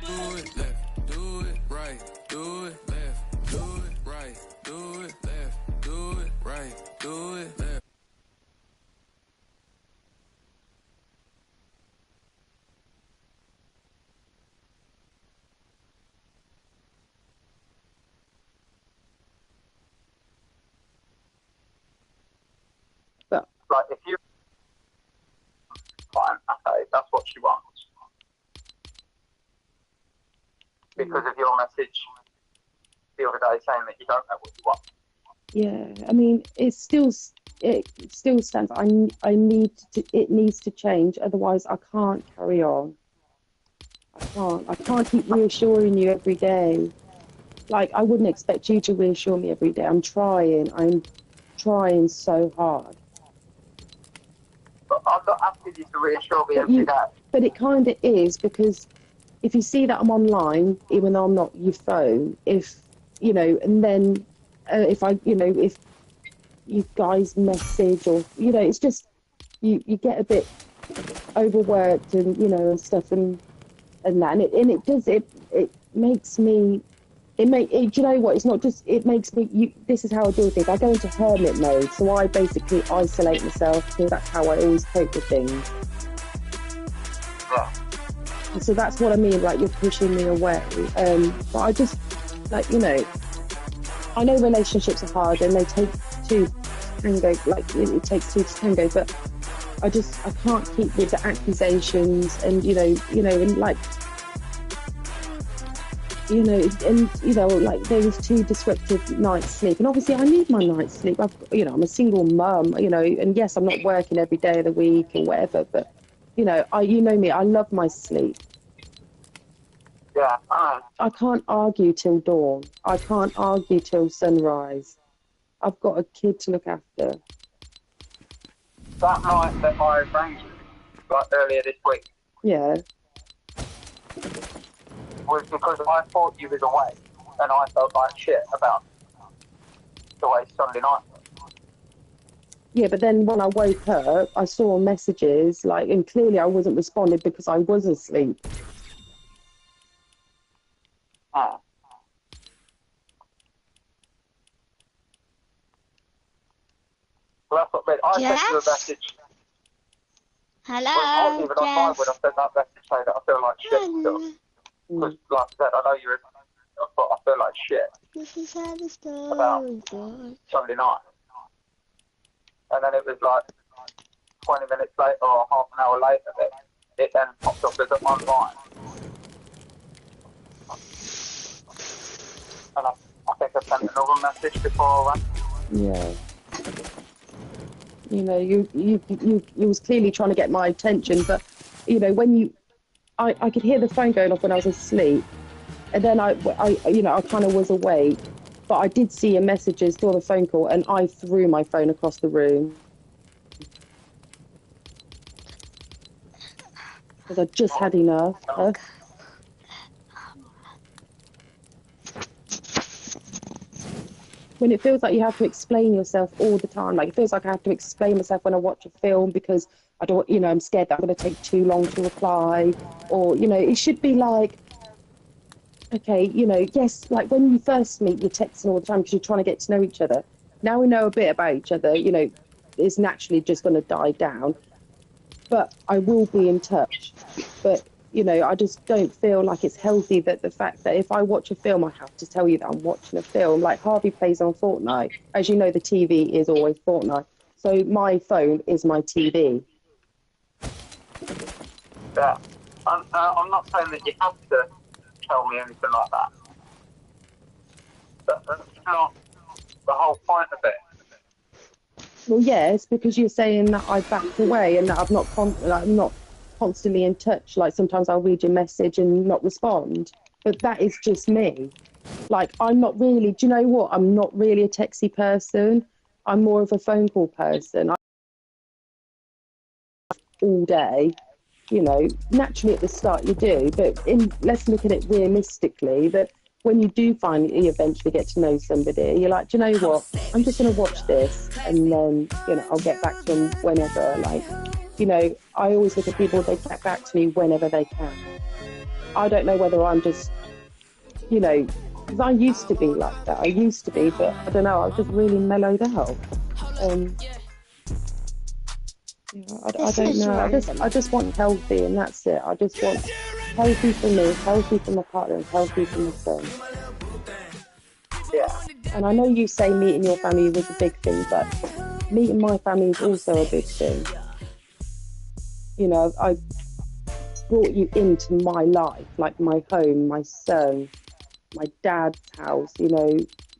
Do it left, do it right, do it left, do it right, do it left, do it right, do it left. But like, if you fine, okay, that's what she wants. Because of your message the other day saying that you don't know what you want. yeah, I mean, it still stands. It needs to change. Otherwise, I can't carry on. I can't keep reassuring you every day. Like, I wouldn't expect you to reassure me every day. I'm trying so hard. But I'm not asking you to reassure me every day. But it kind of is, because if you see that I'm online, even though I'm not, you phone. If, and then if you guys message, or, it's just, you get a bit overworked and, and stuff and that. It makes me, do you know what? It's not just, it makes me, this is how I deal with things. I go into hermit mode. So I basically isolate myself, because that's how I always cope with things. Yeah. So that's what I mean, like, you're pushing me away. But I just, like, I know relationships are hard and they take two to tango, like, it takes two to tango, but I can't keep with the accusations and, and like, like, there was 2 disruptive nights sleep. And obviously I need my night's sleep. I'm a single mum, and yes, I'm not working every day of the week or whatever, but you know me, I love my sleep. Yeah. I can't argue till dawn. I can't argue till sunrise. I've got a kid to look after. That night that I rang you, like earlier this week, Yeah. was because I thought you was away, and I felt like shit about the way Sunday night was. Yeah, but then when I woke up, I saw messages, like, and clearly I wasn't responding because I was asleep. Oh. Well, that's what I mean. I sent you a message. Hello, Well, I wasn't even online when I sent that message saying that I feel like shit still. Because, like I said, I know you're, but I feel like shit. This is how the story about Sunday night. And then it was like 20 minutes later or half an hour later that it then popped up as online. And I think I sent another message before I went. Yeah. You was clearly trying to get my attention, but, when I could hear the phone going off when I was asleep, and then I kind of was awake, but I did see your messages, saw the phone call, and I threw my phone across the room. Because I just had enough. When it feels like you have to explain yourself all the time, like, it feels like I have to explain myself when I watch a film because I don't, I'm scared that I'm going to take too long to reply, or, it should be like, okay, yes, like when you first meet, you're texting all the time because you're trying to get to know each other. Now we know a bit about each other, it's naturally just going to die down. But I will be in touch. But, I just don't feel like it's healthy that the fact that if I watch a film, I have to tell you that I'm watching a film. Like, Harvey plays on Fortnite. As you know, the TV is always Fortnite. So my phone is my TV. Yeah. I'm not saying that you have to tell me anything like that. But that's not the whole point of it. Well, yes, because you're saying that I backed away and that I'm not constantly in touch. Like, sometimes I'll read your message and not respond. But that is just me. Like, I'm not really, do you know what? I'm not really a texty person. I'm more of a phone call person. All day, naturally at the start you do, but let's look at it realistically, that when you do finally eventually get to know somebody, you're like, do you know what? I'm just going to watch this and then, I'll get back to them whenever. Like, I always look at people, they get back to me whenever they can. I don't know whether I'm just, you know, because I used to be like that. I used to be, but I don't know. I was just really mellowed out. I don't know. I just want healthy, and that's it. I just want healthy for me, healthy for my partner, and healthy for my son. Yeah. And I know you say meeting your family was a big thing, but meeting my family is also a big thing. You know, I brought you into my life, like my home, my son, my dad's house. You know,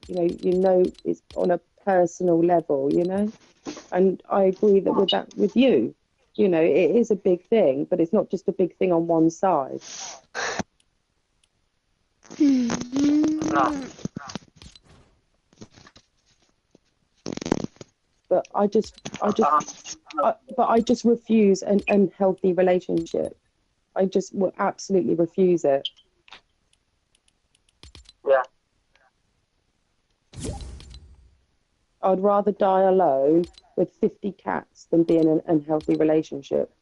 it's on a personal level. You know, and I agree that with you. You know, it is a big thing, but it's not just a big thing on one side. No. But I just refuse an unhealthy relationship. I just will absolutely refuse it. Yeah. I'd rather die alone with 50 cats than be in an unhealthy relationship.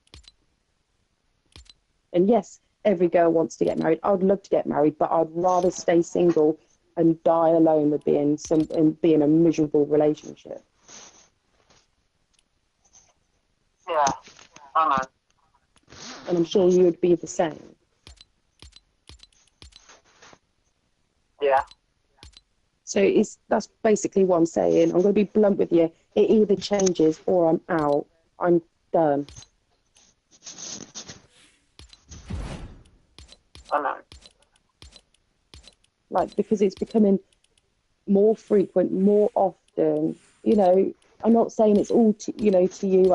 And yes, every girl wants to get married. I'd love to get married, but I'd rather stay single and die alone than be in a miserable relationship. Yeah. I know. And I'm sure you would be the same. Yeah. So that's basically what I'm saying. I'm going to be blunt with you. It either changes or I'm out. I'm done. I know. Like, because it's becoming more frequent, more often. You know, I'm not saying it's all to you.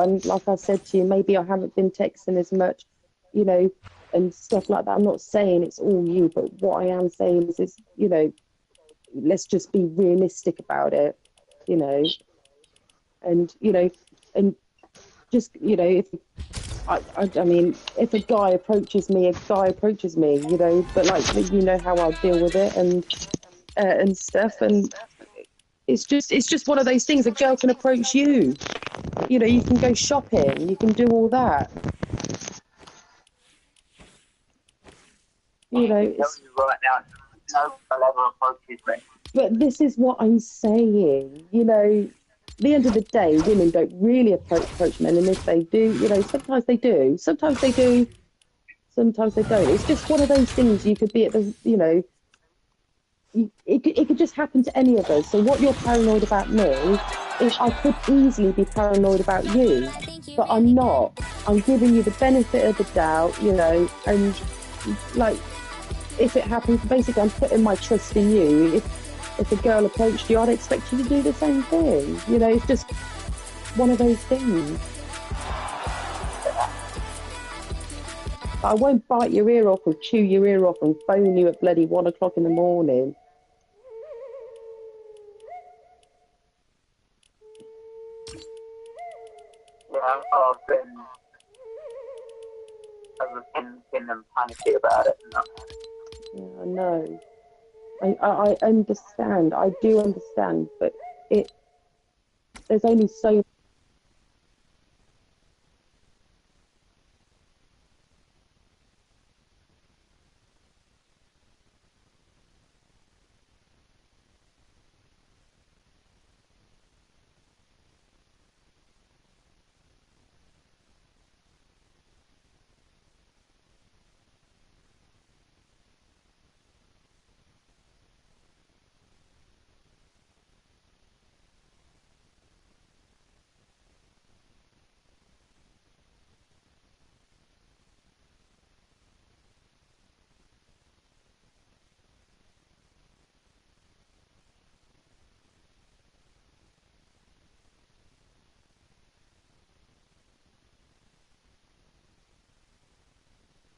And like I said to you, maybe I haven't been texting as much, you know, and stuff like that. I'm not saying it's all you, but what I am saying is you know, let's just be realistic about it, you know, and just, you know, if I mean, if a guy approaches me, you know, but like, you know how I'll deal with it and stuff, and it's just one of those things. A girl can approach you, you know, you can go shopping, you can do all that, you know. Right now, no level approaches me. But this is what I'm saying, you know. At the end of the day, women don't really approach men, and if they do, you know, sometimes they do, sometimes they do, sometimes they don't. It's just one of those things. You could be at the, you know, it could just happen to any of us. So what you're paranoid about me, I could easily be paranoid about you, but I'm not. I'm giving you the benefit of the doubt, you know, and like, if it happens, basically I'm putting my trust in you. If a girl approached you, I'd expect you to do the same thing. You know, it's just one of those things. I won't bite your ear off or chew your ear off and phone you at bloody 1 o'clock in the morning. Yeah, I've been and panicky about it. Yeah, I know. I understand. I do understand, but there's only so.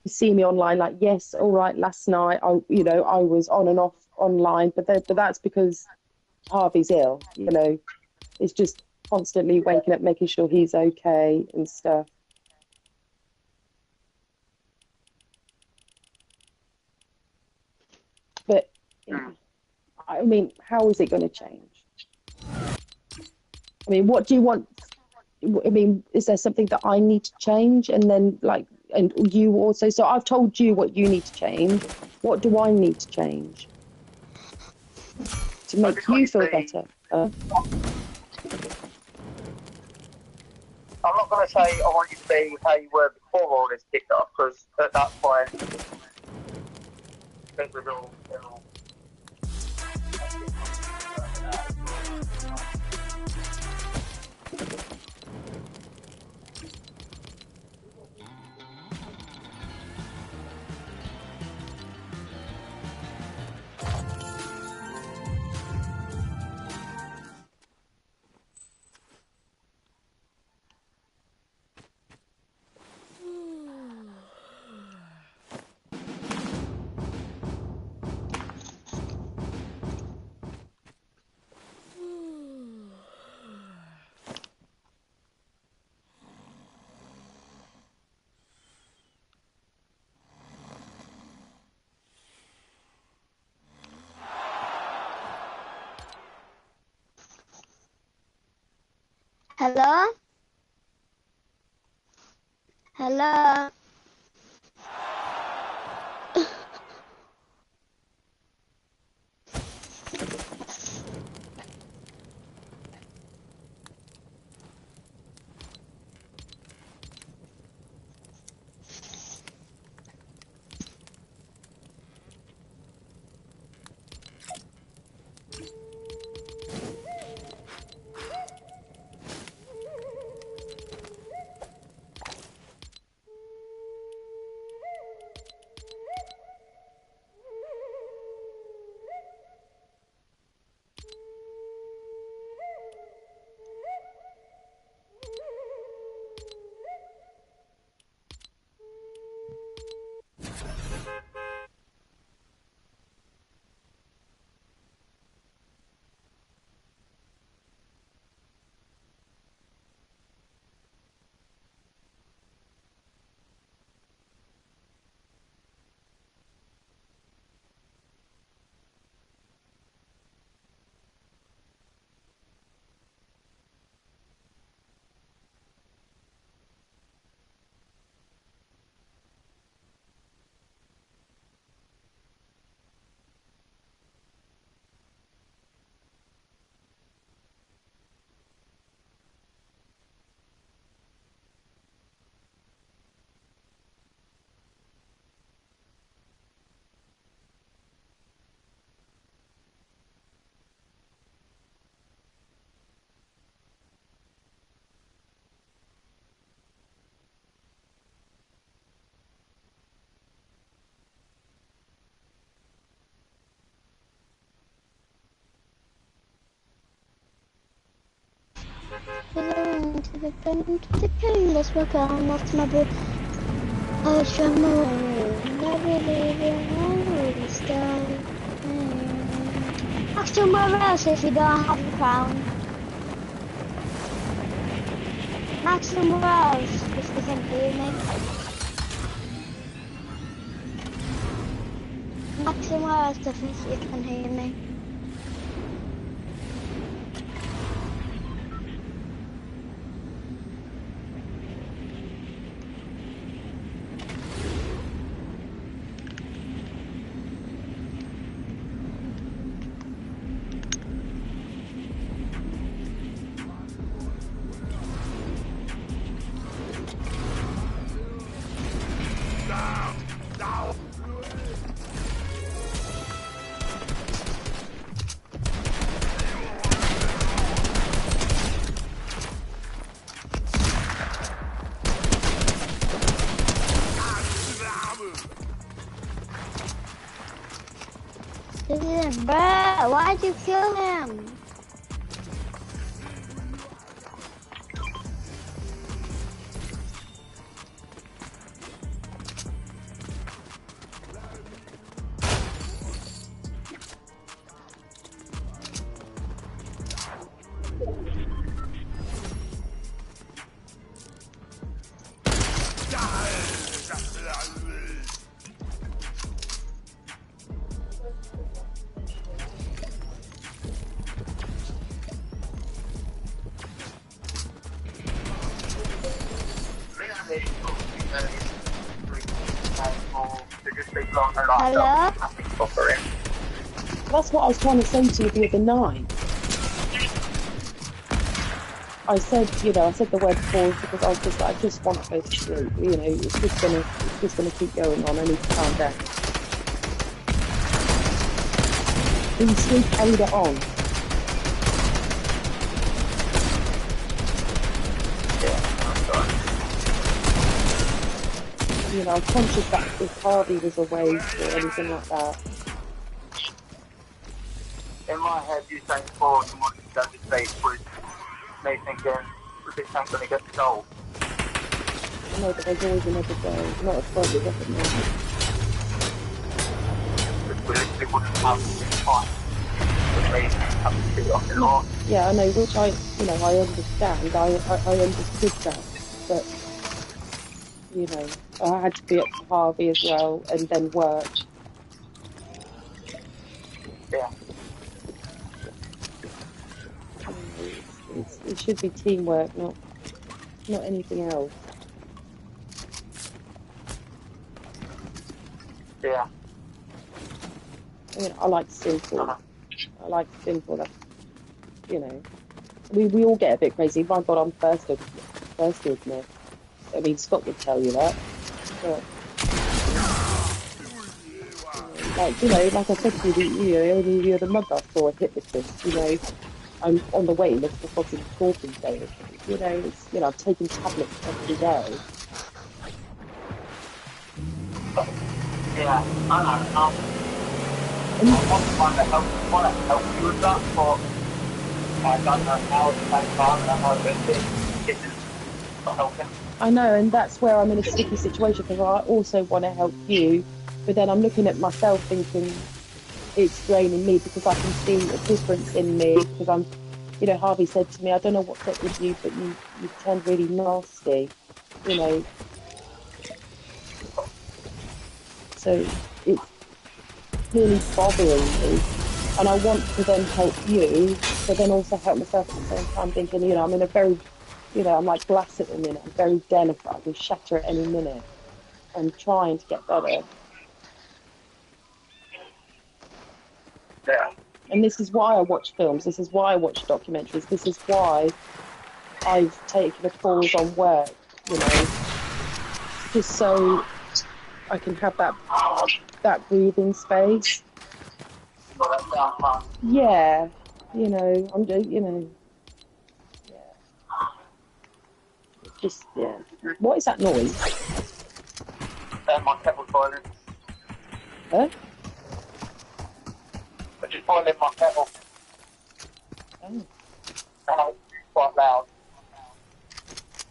See me online, like, yes, all right, last night I was on and off online, but that's because Harvey's ill, you know. It's just constantly waking up, making sure he's okay and stuff. But I mean, how is it going to change? I mean, what do you want? I mean, is there something that I need to change? And then, like, and you also. So I've told you what you need to change. What do I need to change to make you feel better? I'm not going to say I want you to be how you were before all this kicked off, because at that point, it was all. Hello? Hello? Into the king, let's walk on off my boat. Ocean moon, never leaving sky. Ask somewhere else if you don't have a crown. Ask somewhere else if you can hear me. Ask somewhere else if you can hear me. Bruh, why'd you kill him? something like Hello? happy for him. That's what I was trying to say to you the other night. I said the word pause because I was just like, I just want to go to sleep. You know, it's just gonna keep going on. I need to calm down. But you still carried it on. Yeah, that's right. You know, I'm conscious that if Harvey was away or anything like that. In my head, you saying pause and wanting to go to sleep was me thinking, this ain't going to get solved. I know, but there's always another day. Not as far as it doesn't matter. We literally wouldn't have time with me having to be off and on. Yeah, I know, which I understand. I understood that, but you know, I had to be up to Harvey as well, and then work. Yeah, You know, it should be teamwork, not anything else. yeah. I mean, I like simple. Uh-huh. I like simple. That's, you know, we all get a bit crazy. My God, I'm first to admit. I mean, Scott would tell you that, but. Like, you know, like I said to you, only the other month I saw a hypnotist, you know, I'm on the waiting list for fucking talking therapy. You know, it's, you know, I'm taking tablets every day. Yeah, I know. I want to help you with that, but I don't know how at the same time, and I know that it isn't helping. I know, and that's where I'm in a sticky situation because I also want to help you, but then I'm looking at myself thinking it's draining me because I can see a difference in me because I'm, you know, Harvey said to me, I don't know what's up with you, but you turned really nasty, you know, so it's really bothering me. And I want to then help you, but then also help myself at the same time, thinking, you know, I'm in a very, you know, I'm like glass at the minute. I'm very delicate. I can shatter at any minute. I'm trying to get better. Yeah, And this is why I watch films. This is why I watch documentaries. This is why I've taken a pause on work, you know, just so I can have that breathing space. so that sounds fun. Yeah, you know, I'm just, you know, yeah. It's just, yeah. What is that noise? My kettle boiling. Huh? I just boiling my kettle, Oh. and it's quite loud.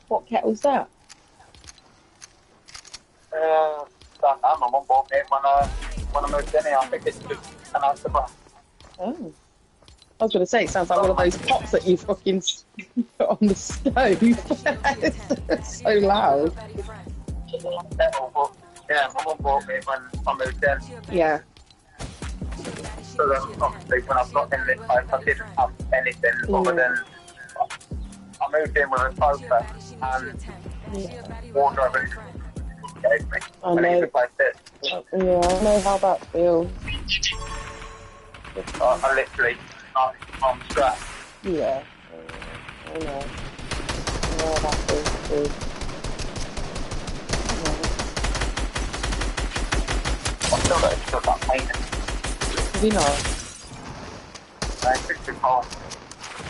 What kettle's that? Don't know, my mum bought me it when I moved in here. I think it's just an answer back. Oh. I was going to say, it sounds like one of those pots that you fucking put on the stove. It's so loud. Kettle, but yeah, my mum bought me it when I moved in. Yeah. So then obviously when I've got in this place, I didn't have anything other than I moved in with a sofa and wardrobe and gave me. I And know. it was like this. Yeah, I know how that feels. I literally on scratch. Yeah. I know. I know how that feels too. I still got stuff like painting. Yeah. You know. It's just cold.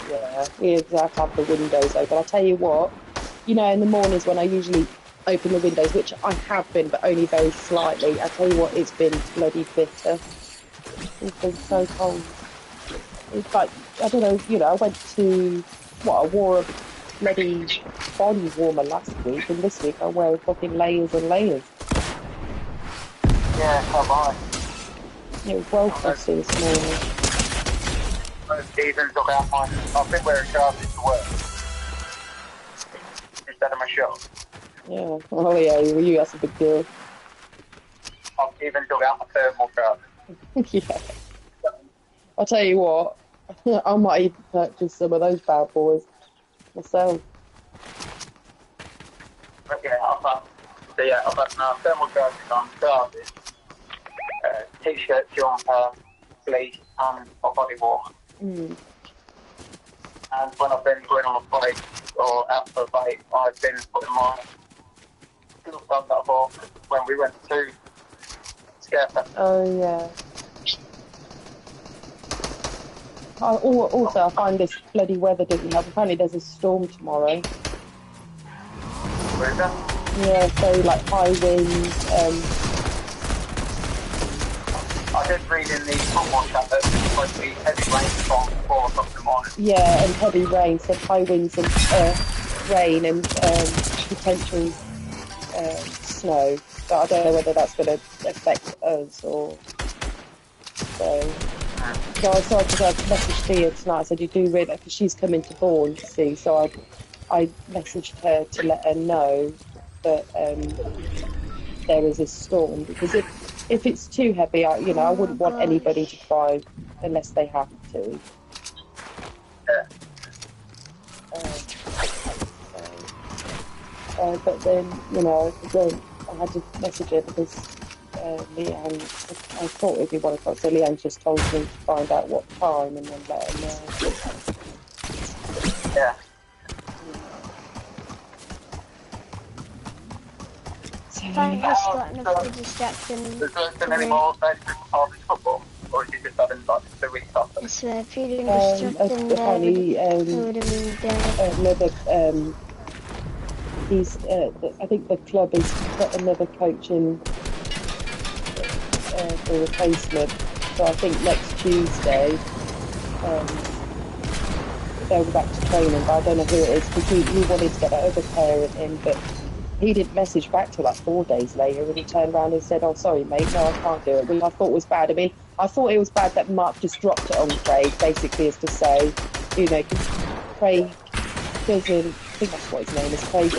Yeah. We exactly have the windows open. I'll tell you what, you know, in the mornings when I usually open the windows, which I have been, but only very slightly, I tell you what, it's been bloody bitter. It's been so cold. It's like, I don't know, you know, I went to, I wore a bloody body warmer last week, and this week I wear fucking layers and layers. Yeah, have I. It was well frosty this morning. Even took out mine. I've been wearing trousers to work instead of my shirt. Yeah. Oh yeah, you, that's a big deal. I've even took out my thermal shirt. Yeah. I'll tell you what, I might even purchase some of those bad boys myself. But yeah, I've had now thermal shirts on trousers t-shirt, jumper, fleece, and a body wash. Mm. And when I've been going on a break or out for a bite, I've been putting my gloves on that I bought when we went to Scarefest. Oh, yeah. Also, I find this bloody weather doesn't help. Apparently there's a storm tomorrow. Where is that? Yeah, so like high winds. I did read in the football chat that there's supposed to be heavy rain from 4 o'clock in the morning. Yeah, and heavy rain, so high winds and rain and potential snow. But I don't know whether that's going to affect us or so. So I messaged Thea tonight. I said, "You do read that because she's coming to Bourne to see." So I messaged her to let her know that there is a storm, because if it's too heavy, I wouldn't want anybody to drive unless they have to. But then, I had to message her because Leanne, I thought it'd be 1 o'clock, so Leanne just told me to find out what time and then let her know. Yeah. I've just got enough distraction. Is there any more dangerous part of football? Or is it just having like 2 weeks off? I swear, if you didn't distract them, Apparently, it would have been dead. another, I think the club has got another coach in for replacement. So I think next Tuesday they'll go back to training, but I don't know who it is, because he wanted to get that other parent in, but he didn't message back till like 4 days later, and he turned around and said, "Oh, sorry, mate, no, I can't do it," which I thought was bad. I mean, I thought it was bad that Mark just dropped it on Craig, basically as to say, Craig doesn't, I think that's what his name is, Craig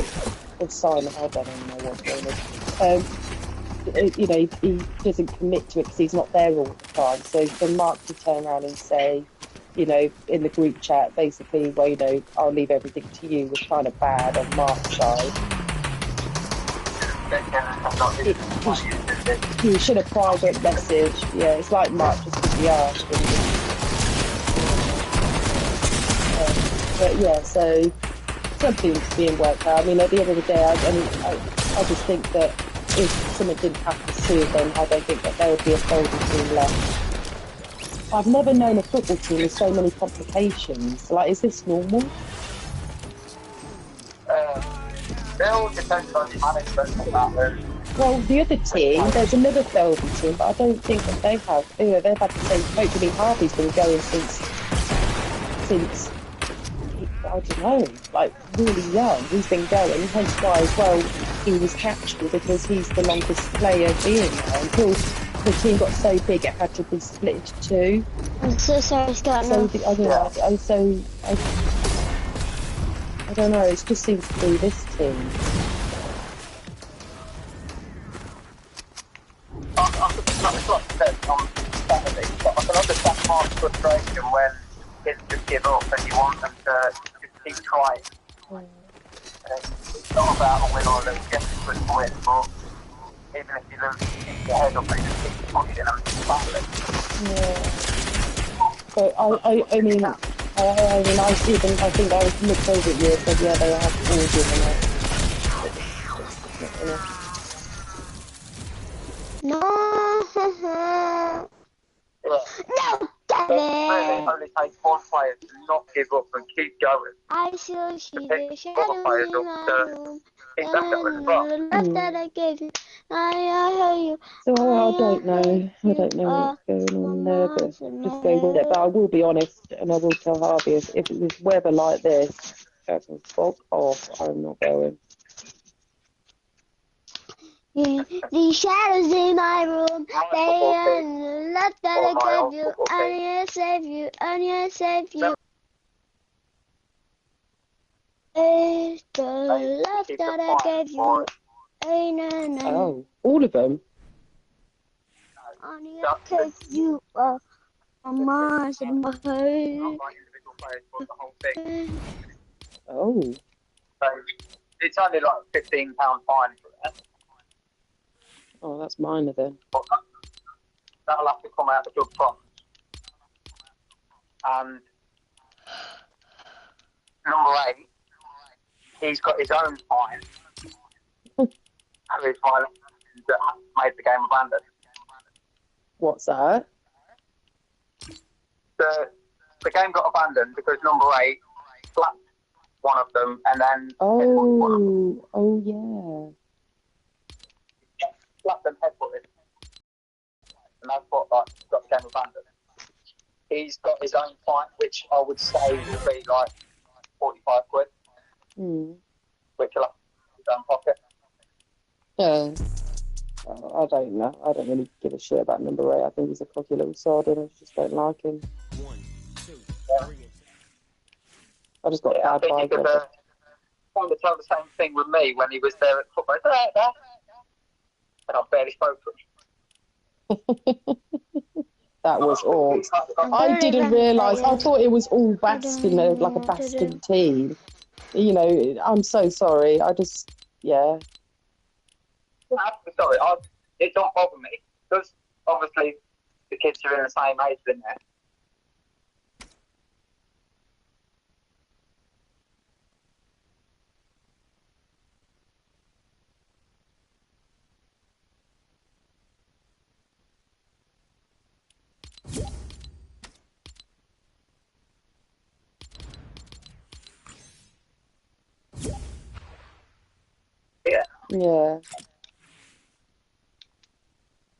or Simon, I don't even know what his name is. He doesn't commit to it because he's not there all the time. So for Mark to turn around and say, in the group chat, basically, well, I'll leave everything to you, was kind of bad on Mark's side. You should have private message. Yeah, it's like Mark just did the ask. But yeah, so something's being worked out. I mean, at the end of the day, I just think that if something didn't happen soon, then I don't think that there would be a folding team left. I've never known a football team with so many complications. Like, is this normal? It all depends on the management of that. Well, the other team, there's another Felby team, but I don't think that they have. They've had the same coach. I mean, Harvey's been going since I don't know, like really young. He's been going, hence why as well he was captured, because he's the longest player being there until the team got so big it had to be split into two. I'm so sorry, Scott. So I don't know. It just seems to be this team. I can understand Mark's frustration when kids just give up and you want them to just keep trying. It's not about a win or a lose, yes, it's good to win, but even if you lose, you keep your head up and just keep pushing and battling. Yeah. But I think I looked over at you and said, yeah, they have all given up. No. Yeah. No, damn It really it. only takes one player to not give up and keep going. I still see pick the other shadow players in up my to room. keep that going as well. The love that I gave you, I hear you. So I don't know. I don't know what's going on there, but just go with it. But I will be honest, and I will tell Harvey, if it was weather like this, fuck off, I'm not going. The shadows in my room, they are the love that I gave you, and I save you, and I save you. It's the love that I gave you. Oh, all of them? And I take you off on Mars and my head. Not like individual players, but the whole thing. Oh. So it's only like £15 fine for that. Oh, that's minor then. But that'll have to come out the drug funds. And number 8, he's got his own fine. And his violations that made the game abandoned. What's that? The game got abandoned because number 8 slapped one of them and then Oh yeah. Slapped them, headbutted. And that's what got the game abandoned. He's got his own fine, which I would say will be like 45 quid. Which he'll have in his own pocket. Yeah. I don't know. I don't really give a shit about number 8. I think he's a cocky little sod and I just don't like him. 1, 2, 3. I just got I bad think you could vibes. kind of tell the same thing with me when he was there at the football. And I barely spoke to him. That was all. I didn't realise. I thought it was all Baskin, like a Baskin team. You know, I'm so sorry. I just, yeah. Sorry, it don't bother me because obviously the kids are in the same age in there. Yeah. Yeah.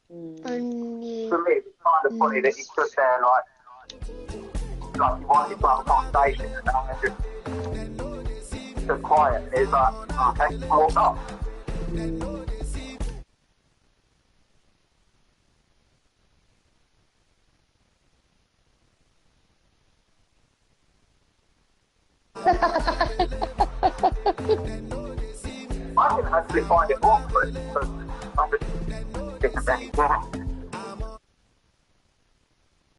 For me, it's kind of funny that he stood there like he wanted to have a conversation and I just stood quiet and he's like, okay, walked off. I can actually find it awkward because I just didn't think anything.